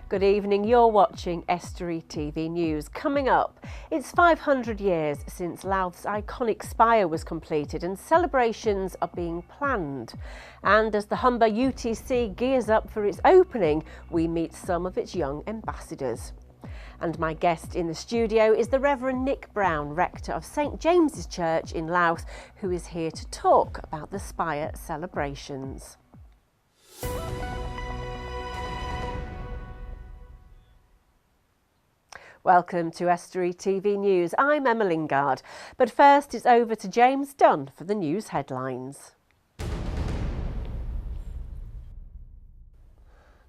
Good evening, you're watching Estuary TV News. Coming up, it's 500 years since Louth's iconic spire was completed and celebrations are being planned. And as the Humber UTC gears up for its opening, we meet some of its young ambassadors. And my guest in the studio is the Reverend Nick Brown, rector of St James's Church in Louth, who is here to talk about the spire celebrations. Welcome to Estuary TV News. I'm Emma Lingard, but first it's over to James Dunn for the news headlines.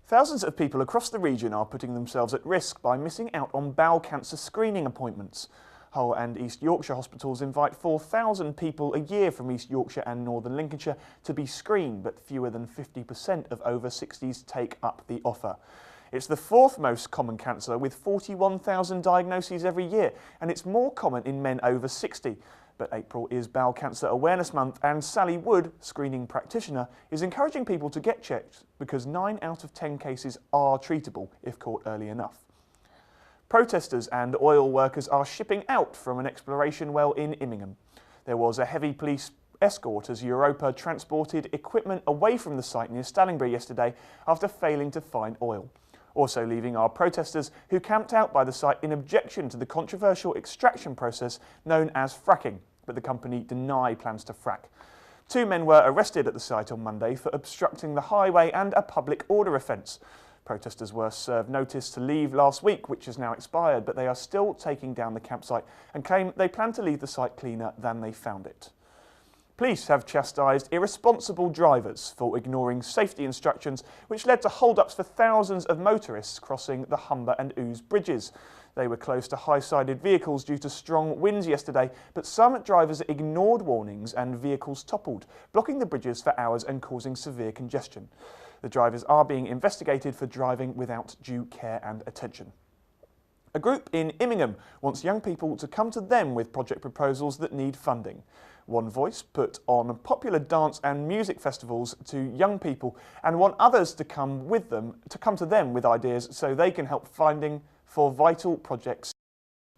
Thousands of people across the region are putting themselves at risk by missing out on bowel cancer screening appointments. Hull and East Yorkshire hospitals invite 4,000 people a year from East Yorkshire and Northern Lincolnshire to be screened, but fewer than 50% of over 60s take up the offer. It's the fourth most common cancer with 41,000 diagnoses every year, and it's more common in men over 60. But April is Bowel Cancer Awareness Month, and Sally Wood, screening practitioner, is encouraging people to get checked because 9 out of 10 cases are treatable if caught early enough. Protesters and oil workers are shipping out from an exploration well in Immingham. There was a heavy police escort as Europa transported equipment away from the site near Stallingbury yesterday after failing to find oil. Also leaving are protesters who camped out by the site in objection to the controversial extraction process known as fracking, but the company deny plans to frack. 2 men were arrested at the site on Monday for obstructing the highway and a public order offence. Protesters were served notice to leave last week, which has now expired, but they are still taking down the campsite and claim they plan to leave the site cleaner than they found it. Police have chastised irresponsible drivers for ignoring safety instructions, which led to hold-ups for thousands of motorists crossing the Humber and Ouse bridges. They were close to high-sided vehicles due to strong winds yesterday, but some drivers ignored warnings and vehicles toppled, blocking the bridges for hours and causing severe congestion. The drivers are being investigated for driving without due care and attention. A group in Immingham wants young people to come to them with project proposals that need funding. One Voice put on popular dance and music festivals to young people and want others to come to them with ideas so they can help funding for vital projects.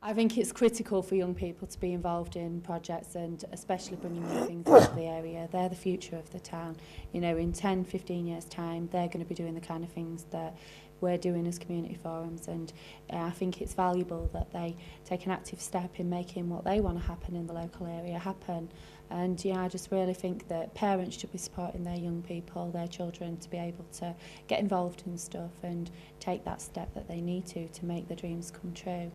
I think it's critical for young people to be involved in projects and especially bringing new things into the area. They're the future of the town. You know, in 10, 15 years' time, they're going to be doing the kind of things that we're doing as community forums, and I think it's valuable that they take an active step in making what they want to happen in the local area happen. And yeah, I just really think that parents should be supporting their young people, their children, to be able to get involved in stuff and take that step that they need to make their dreams come true.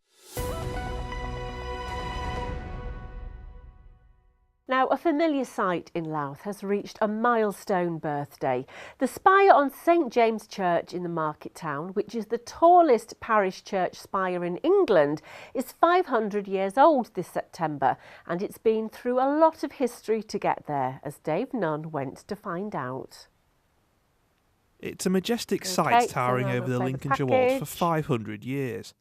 Now, a familiar sight in Louth has reached a milestone birthday. The spire on St James's Church in the market town, which is the tallest parish church spire in England, is 500 years old this September, and it's been through a lot of history to get there, as Dave Nunn went to find out. It's a majestic sight towering over the Lincolnshire Wolds for 500 years.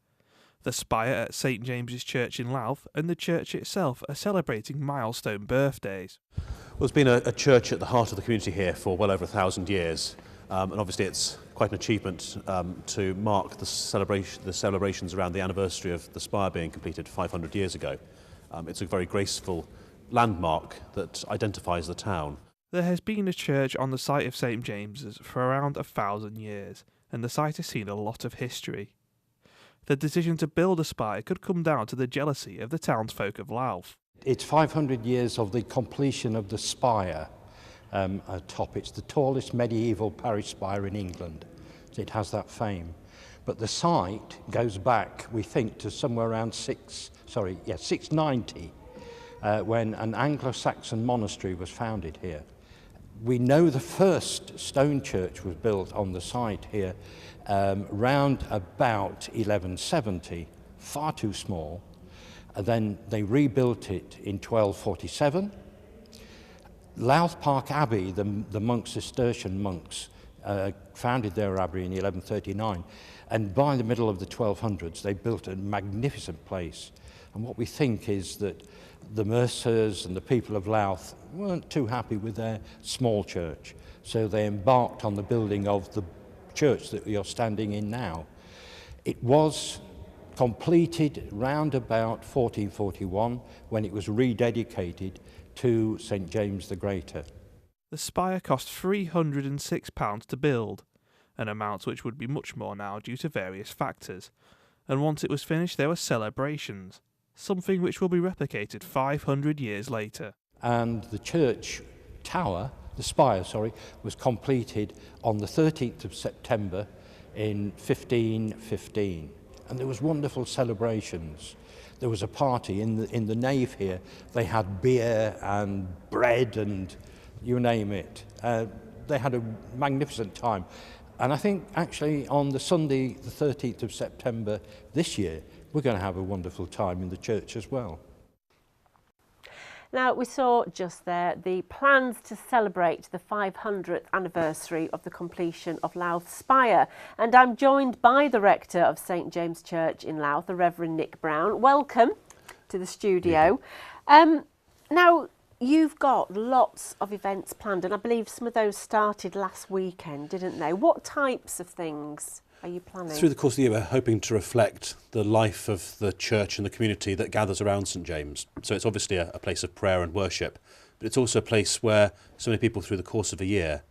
The spire at St James's Church in Louth and the church itself are celebrating milestone birthdays. Well, it's been a church at the heart of the community here for well over 1,000 years, and obviously it's quite an achievement to mark the celebrations around the anniversary of the spire being completed 500 years ago. It's a very graceful landmark that identifies the town. There has been a church on the site of St James's for around 1,000 years, and the site has seen a lot of history. The decision to build a spire could come down to the jealousy of the townsfolk of Louth. It's 500 years of the completion of the spire atop. It's the tallest medieval parish spire in England. It has that fame. But the site goes back, we think, to somewhere around 690, when an Anglo-Saxon monastery was founded here. We know the first stone church was built on the site here round about 1170, far too small. And then they rebuilt it in 1247. Louth Park Abbey, the monks, Cistercian monks, founded their abbey in 1139. And by the middle of the 1200s, they built a magnificent place. And what we think is that the Mercers and the people of Louth weren't too happy with their small church, so they embarked on the building of the church that you're standing in now. It was completed round about 1441 when it was rededicated to St James the Greater. The spire cost £306 to build, an amount which would be much more now due to various factors, and once it was finished there were celebrations, something which will be replicated 500 years later. And the church tower, the spire, was completed on the 13th of September in 1515. And there was wonderful celebrations. There was a party in the nave here. They had beer and bread and you name it. They had a magnificent time. And I think actually on the Sunday, the 13th of September this year, we're going to have a wonderful time in the church as well. Now, we saw just there the plans to celebrate the 500th anniversary of the completion of Louth Spire. And I'm joined by the rector of St James Church in Louth, the Reverend Nick Brown. Welcome to the studio. Now, you've got lots of events planned, and I believe some of those started last weekend, didn't they? What types of things are you planning? Through the course of the year, we're hoping to reflect the life of the church and the community that gathers around St James. So it's obviously a place of prayer and worship, but it's also a place where so many people through the course of a year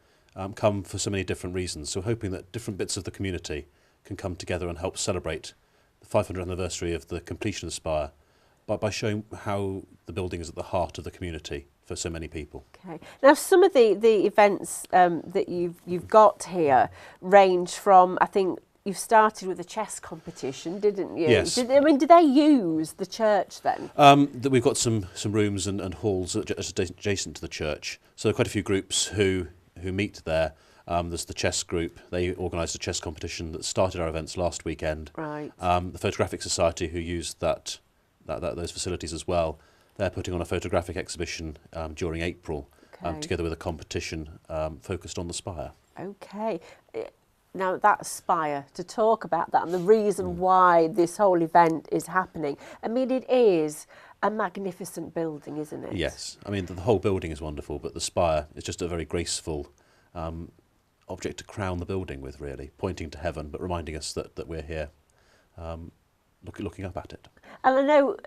come for so many different reasons. So we're hoping that different bits of the community can come together and help celebrate the 500th anniversary of the completion of the spire by showing how the building is at the heart of the community for so many people. Okay. Now, some of the events that you've got here range from, I think you started with a chess competition, didn't you? Yes. Did they use the church then? We've got some rooms and halls adjacent to the church. So there are quite a few groups who meet there. There's the chess group. They organised a chess competition that started our events last weekend. Right. The Photographic Society, who used those facilities as well, they're putting on a photographic exhibition during April, together with a competition focused on the spire. Okay. Now, that spire, to talk about that and the reason why this whole event is happening, I mean, it is a magnificent building, isn't it? Yes. I mean, the whole building is wonderful, but the spire is just a very graceful object to crown the building with, really, pointing to heaven, but reminding us that we're here looking up at it. And I know,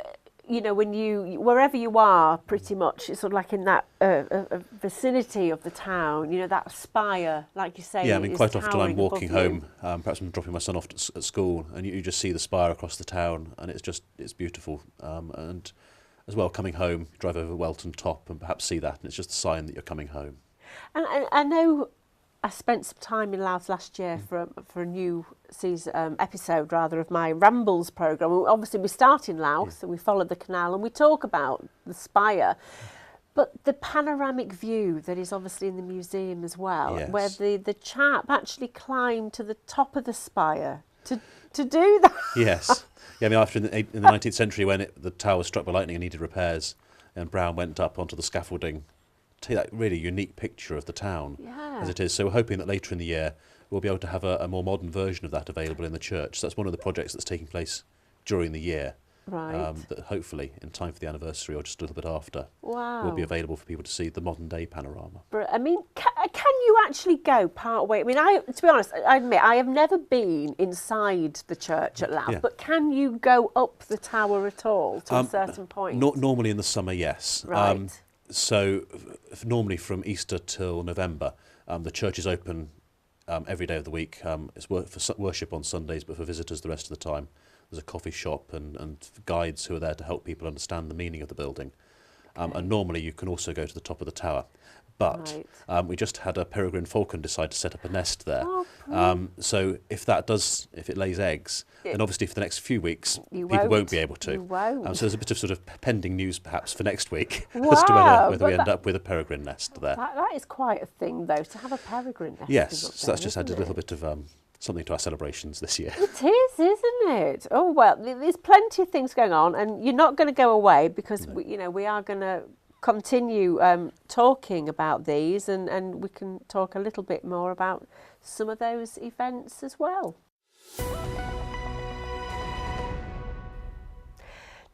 you know, when wherever you are, pretty much, it's sort of like in that vicinity of the town, you know, that spire, like you say. Yeah, I mean, quite often I'm walking home, you. perhaps I'm dropping my son off at school, and you just see the spire across the town, and it's beautiful. And as well, coming home, drive over Welton Top and perhaps see that, and it's just a sign that you're coming home. And I know I spent some time in Louth last year for a new season, episode rather of my Rambles programme. Obviously we start in Louth and we follow the canal and we talk about the spire, but the panoramic view that is obviously in the museum as well, where the chap actually climbed to the top of the spire to do that. Yes. Yeah, I mean, after in the 19th century when the tower was struck by lightning and needed repairs, and Brown went up onto the scaffolding to take that really unique picture of the town as it is. So we're hoping that later in the year we'll be able to have a more modern version of that available in the church. So that's one of the projects that's taking place during the year. Right. That hopefully in time for the anniversary or just a little bit after will be available for people to see the modern day panorama. But I mean, can you actually go part way? I mean, to be honest, I admit I have never been inside the church at Louth, but can you go up the tower at all to a certain point? Normally in the summer, yes. Right. So normally from Easter till November, the church is open every day of the week. It's for worship on Sundays, but for visitors the rest of the time. There's a coffee shop and guides who are there to help people understand the meaning of the building. And normally you can also go to the top of the tower. But we just had a peregrine falcon decide to set up a nest there. So if it lays eggs, then obviously for the next few weeks people won't be able to. You won't. So there's a bit of sort of pending news perhaps for next week as to whether we end up with a peregrine nest there. That is quite a thing though, to have a peregrine nest. Yes, up so there, that's just added a little bit of something to our celebrations this year. It is, isn't it? Oh well, there's plenty of things going on, and you're not going to go away because we are going to continue talking about these, and we can talk a little bit more about some of those events as well.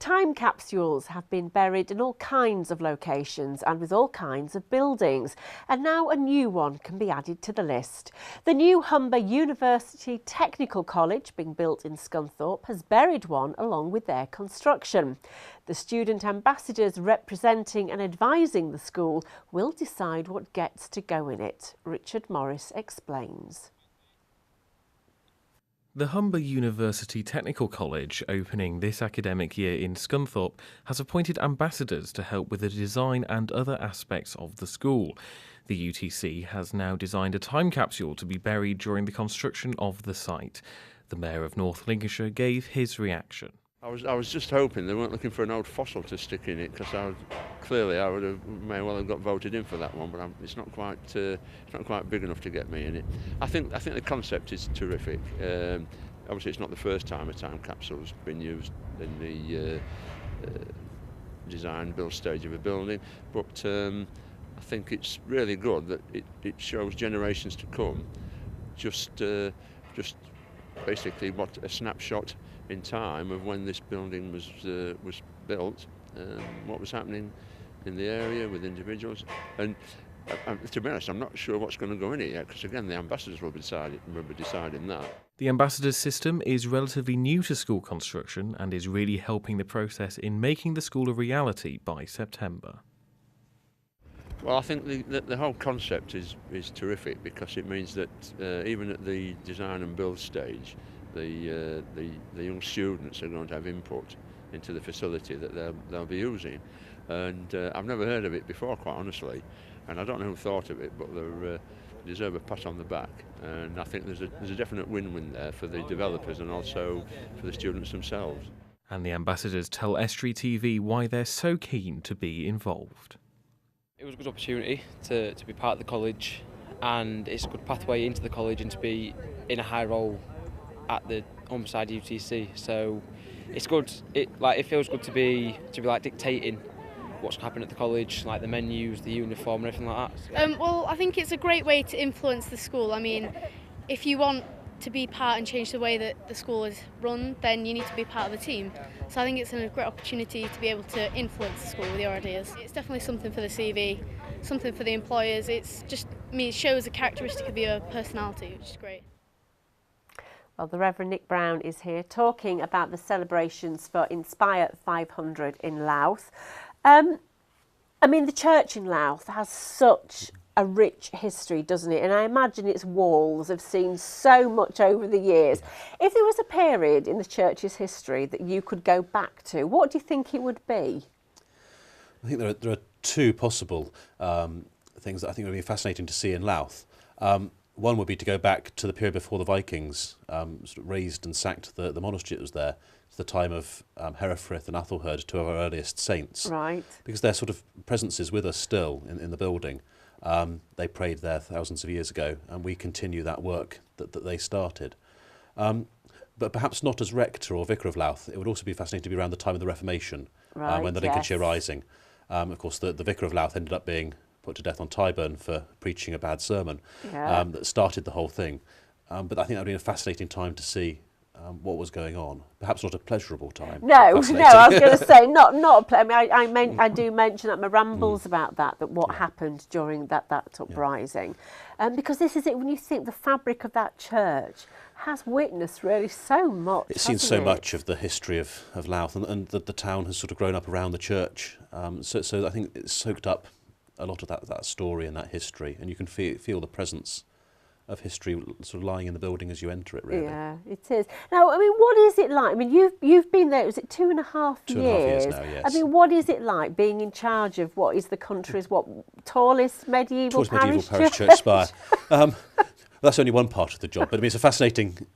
Time capsules have been buried in all kinds of locations and with all kinds of buildings, and now a new one can be added to the list. The new Humber University Technical College, being built in Scunthorpe, has buried one along with their construction. The student ambassadors representing and advising the school will decide what gets to go in it. Richard Morris explains. The Humber University Technical College, opening this academic year in Scunthorpe, has appointed ambassadors to help with the design and other aspects of the school. The UTC has now designed a time capsule to be buried during the construction of the site. The Mayor of North Lincolnshire gave his reaction. I was just hoping they weren't looking for an old fossil to stick in it, because I would have may well have got voted in for that one, but it's not quite big enough to get me in it. I think the concept is terrific. Obviously, it's not the first time a time capsule has been used in the design build stage of a building, but I think it's really good that it shows generations to come just basically what a snapshot in time of when this building was built, what was happening in the area with individuals, and to be honest, I'm not sure what's going to go in it yet, because again the ambassadors will be deciding that. The ambassadors system is relatively new to school construction and is really helping the process in making the school a reality by September. Well, I think the whole concept is terrific, because it means that even at the design and build stage, the young students are going to have input into the facility that they'll be using, and I've never heard of it before, quite honestly, and I don't know who thought of it, but they deserve a pat on the back, and I think there's a definite win-win there for the developers and also for the students themselves. And the ambassadors tell Estuary TV why they're so keen to be involved. It was a good opportunity to be part of the college, and it's a good pathway into the college and to be in a high role at the Humberside UTC. So it's good. It feels good to be like dictating what's happening at the college, like the menus, the uniform, and everything like that. Well, I think it's a great way to influence the school. I mean, if you want to be part and change the way that the school is run, then you need to be part of the team. So I think it's a great opportunity to be able to influence the school with your ideas. It's definitely something for the CV, something for the employers. It shows a characteristic of your personality, which is great. Well, the Reverend Nick Brown is here talking about the celebrations for Inspire 500 in Louth. I mean, the church in Louth has such a rich history, doesn't it? And I imagine its walls have seen so much over the years. If there was a period in the church's history that you could go back to, what do you think it would be? I think there are two possible things that I think would be fascinating to see in Louth. One would be to go back to the period before the Vikings sort of raised and sacked the monastery that was there, to the time of Herefrith and Athelherd, two of our earliest saints. Right. Because their sort of presence is with us still in the building. They prayed there thousands of years ago, and we continue that work that they started. But perhaps not as rector or vicar of Louth. It would also be fascinating to be around the time of the Reformation, right, when the Lincolnshire Rising. Of course, the vicar of Louth ended up being put to death on Tyburn for preaching a bad sermon that started the whole thing. But I think that would be a fascinating time to see what was going on. Perhaps not a pleasurable time. No, I was going to say not a I do mention that my rambles about that what happened during that uprising, because this is it. When you think the fabric of that church has witnessed really so much. It's seen so much of the history of Louth, and the town has sort of grown up around the church. So I think it's soaked up a lot of that story and that history, and you can feel the presence of history sort of lying in the building as you enter it, really. Yeah, it is. Now, I mean, what is it like? I mean, you've been there, was it 2.5 years? 2.5 years now, yes. I mean, what is it like being in charge of what is the country's tallest medieval parish church spire? That's only one part of the job, but I mean, it's a fascinating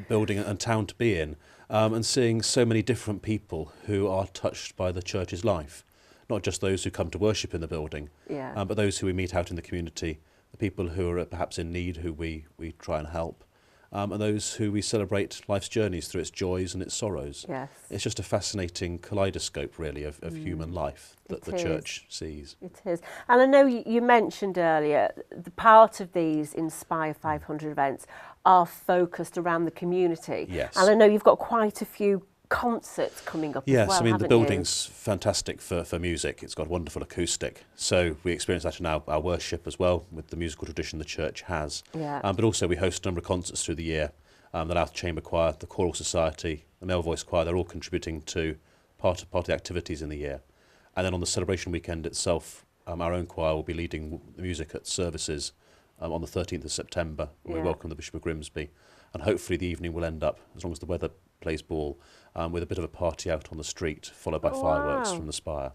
building and town to be in, and seeing so many different people who are touched by the church's life. Not just those who come to worship in the building, but those who we meet out in the community, the people who are perhaps in need, who we try and help, and those who we celebrate life's journeys through its joys and its sorrows. Yes. It's just a fascinating kaleidoscope, really, of human life that the church sees. It is. And I know you mentioned earlier, the part of these Inspire 500 events are focused around the community. Yes. And I know you've got quite a few concerts coming up yes, as well, I mean, the haven't building's fantastic for music. It's got wonderful acoustic. So we experience that in our worship as well, with the musical tradition the church has. Yeah. But also we host a number of concerts through the year. The Louth Chamber Choir, the Choral Society, the Male Voice Choir, they're all contributing to part of the activities in the year. And then on the celebration weekend itself, our own choir will be leading the music at services on the 13th of September, when we welcome the Bishop of Grimsby. And hopefully the evening will end up, as long as the weather plays ball, with a bit of a party out on the street, followed by fireworks from the spire.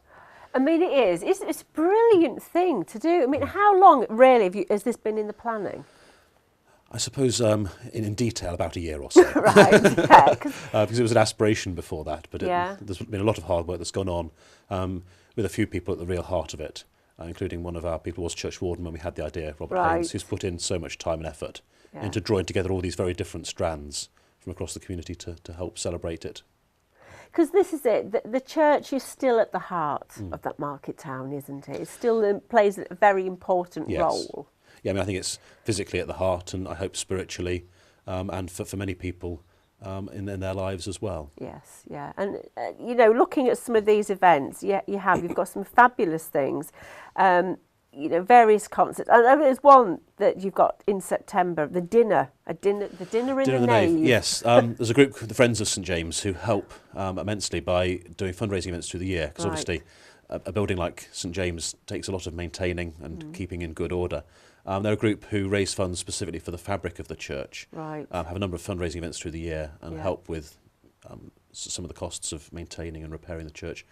I mean, it is. It's a brilliant thing to do. I mean, how long, really, has this been in the planning? I suppose in detail about a year or so. Right, yeah. Because it was an aspiration before that, but there's been a lot of hard work that's gone on with a few people at the real heart of it, including one of our people was church warden when we had the idea, Robert Haynes, who's put in so much time and effort into drawing together all these very different strands from across the community to help celebrate it. Because this is it, the church is still at the heart of that market town, isn't it? It still plays a very important role. Yeah, I mean, I think it's physically at the heart, and I hope spiritually, and for many people in their lives as well. Yes, yeah. And, you know, looking at some of these events, you've got some fabulous things. You know, various concerts. And there's one that you've got in September, the dinner in the nave. Yes, there's a group, the Friends of St James, who help immensely by doing fundraising events through the year, because obviously a building like St James takes a lot of maintaining and keeping in good order. They're a group who raise funds specifically for the fabric of the church, have a number of fundraising events through the year and help with some of the costs of maintaining and repairing the church.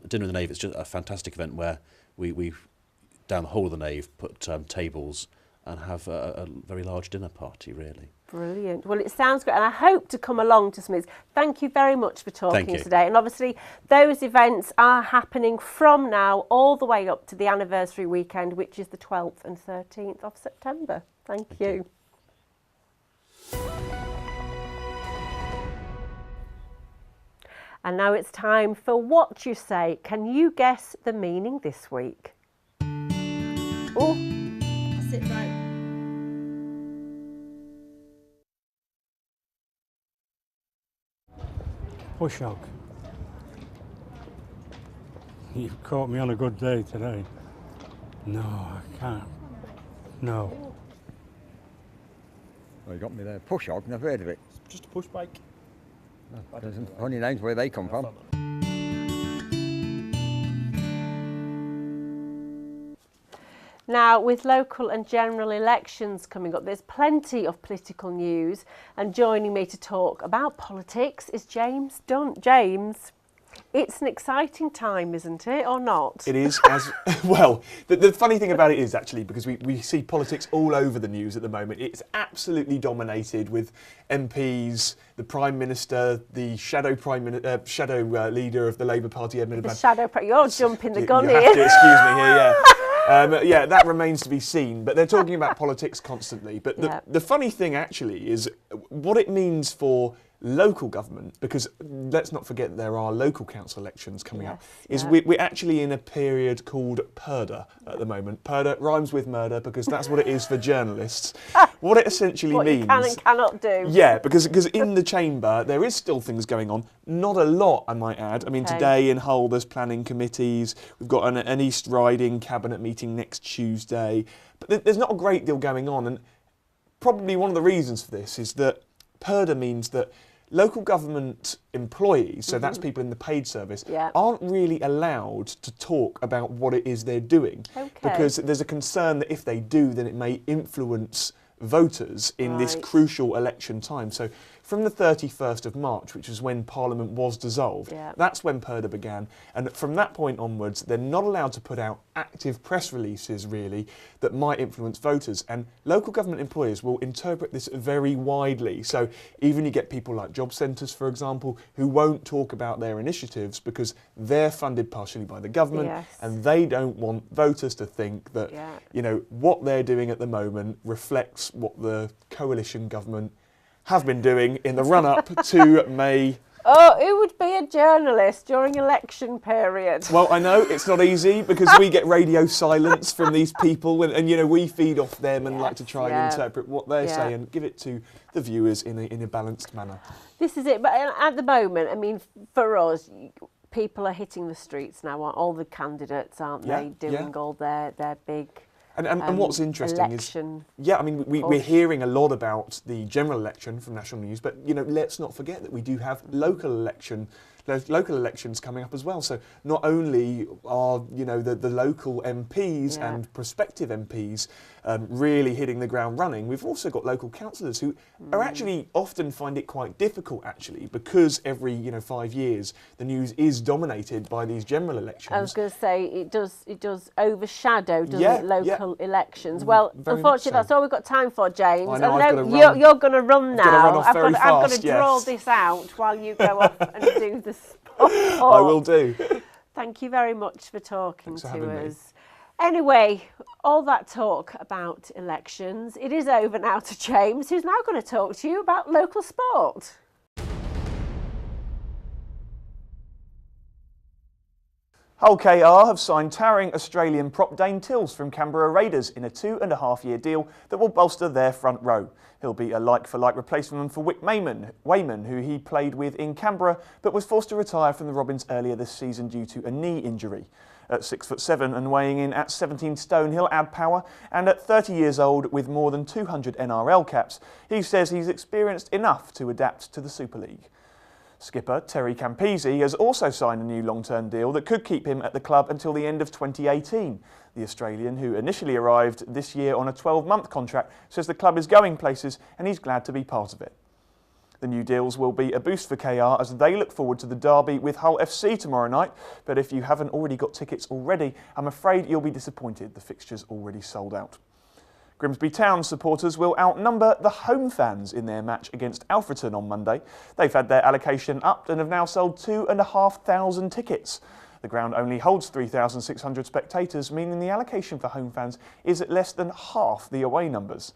Dinner in the Nave is just a fantastic event where we down the whole of the nave put tables and have a very large dinner party, really. Brilliant. Well, it sounds great, and I hope to come along to some of these. Thank you very much for talking today. And obviously, those events are happening from now all the way up to the anniversary weekend, which is the 12th and 13th of September. Thank you. And now it's time for What You Say. Can you guess the meaning this week? Oh, sit right. Bush hog. You've caught me on a good day today. No, I can't. No. Well, you got me there. Push hog, never heard of it. It's just a push bike. No, there's funny names where they come from. Now, with local and general elections coming up, there's plenty of political news, and joining me to talk about politics is James Dunn. James, it's an exciting time, isn't it, or not? It is, as well. The funny thing about it is, actually, because we see politics all over the news at the moment, it's absolutely dominated with MPs, the Prime Minister, the shadow leader of the Labour Party, Edmund Advan. You're jumping the gun you here. Have to excuse me here, yeah. Yeah, that remains to be seen, but they're talking about politics constantly. But the funny thing actually is what it means for local government, because let's not forget there are local council elections coming up, is we're actually in a period called purdah at the moment. Purdah rhymes with murder because that's what it is for journalists. What it essentially means... What you can and cannot do. Yeah, because in the chamber there is still things going on. Not a lot, I might add. I mean, today in Hull there's planning committees. We've got an East Riding cabinet meeting next Tuesday. But there's not a great deal going on, and probably one of the reasons for this is that purdah means that local government employees, so that's people in the paid service, aren't really allowed to talk about what it is they're doing. Because there's a concern that if they do, then it may influence voters in this crucial election time. So from the 31st of March, which is when Parliament was dissolved, that's when purdah began. And from that point onwards, they're not allowed to put out active press releases, really, that might influence voters. And local government employers will interpret this very widely. So even you get people like job centres, for example, who won't talk about their initiatives because they're funded partially by the government and they don't want voters to think that, you know, what they're doing at the moment reflects what the coalition government have been doing in the run-up to May Oh, who would be a journalist during election period? Well, I know it's not easy because we get radio silence from these people and you know, we feed off them and like to try and interpret what they're saying and give it to the viewers in a balanced manner. This is it. But at the moment, I mean, for us, people are hitting the streets now, all the candidates, aren't they, doing all their big And what's interesting is, I mean, we're hearing a lot about the general election from national news, but, you know, let's not forget that we do have local elections coming up as well. So not only are, you know, the local MPs and prospective MPs really hitting the ground running, we've also got local councillors who are actually often find it quite difficult, actually, because every, you know, 5 years the news is dominated by these general elections. I was going to say, it does overshadow, doesn't it, local elections? Well, unfortunately, that's all we've got time for, James. I know, you're going to run now. I've got to draw this out while you go off and do the sport. I will do. Thank you very much for talking to us. Anyway, all that talk about elections, it is over now to James, who's now going to talk to you about local sport. Hull KR have signed towering Australian prop Dane Tills from Canberra Raiders in a 2.5-year deal that will bolster their front row. He'll be a like-for-like replacement for Wick Wayman, who he played with in Canberra but was forced to retire from the Robins earlier this season due to a knee injury. At 6'7" and weighing in at 17 stone, he'll add power, and at 30 years old with more than 200 NRL caps, he says he's experienced enough to adapt to the Super League. Skipper Terry Campese has also signed a new long-term deal that could keep him at the club until the end of 2018. The Australian, who initially arrived this year on a 12-month contract, says the club is going places and he's glad to be part of it. The new deals will be a boost for KR as they look forward to the derby with Hull FC tomorrow night, but if you haven't already got tickets already, I'm afraid you'll be disappointed. The fixture's already sold out. Grimsby Town supporters will outnumber the home fans in their match against Alfreton on Monday. They've had their allocation upped and have now sold 2,500 tickets. The ground only holds 3,600 spectators, meaning the allocation for home fans is at less than half the away numbers.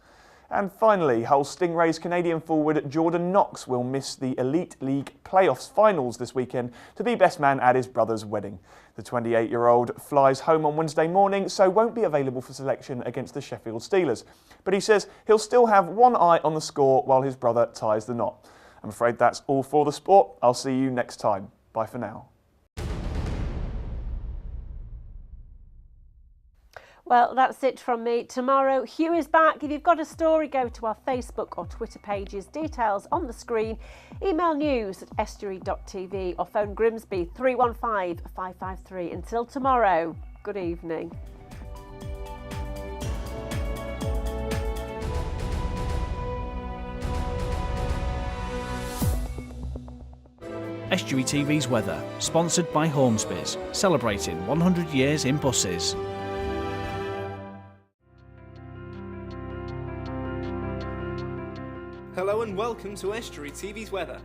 And finally, Hull Stingrays Canadian forward Jordan Knox will miss the Elite League playoffs finals this weekend to be best man at his brother's wedding. The 28-year-old flies home on Wednesday morning, so won't be available for selection against the Sheffield Steelers. But he says he'll still have one eye on the score while his brother ties the knot. I'm afraid that's all for the sport. I'll see you next time. Bye for now. Well, that's it from me. Tomorrow, Hugh is back. If you've got a story, go to our Facebook or Twitter pages. Details on the screen. Email news@estuary.tv or phone Grimsby 315 553. Until tomorrow, good evening. Estuary TV's weather, sponsored by Hornsby's, celebrating 100 years in buses. Hello and welcome to Estuary TV's weather.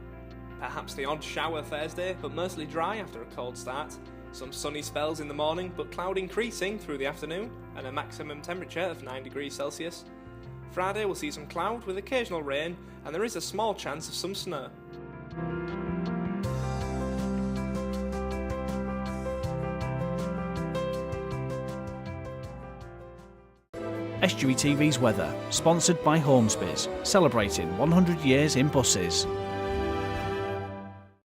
Perhaps the odd shower Thursday, but mostly dry after a cold start. Some sunny spells in the morning, but cloud increasing through the afternoon, and a maximum temperature of 9 degrees Celsius. Friday will see some cloud with occasional rain, and there is a small chance of some snow. Estuary TV's weather, sponsored by Hornsby's, celebrating 100 years in buses.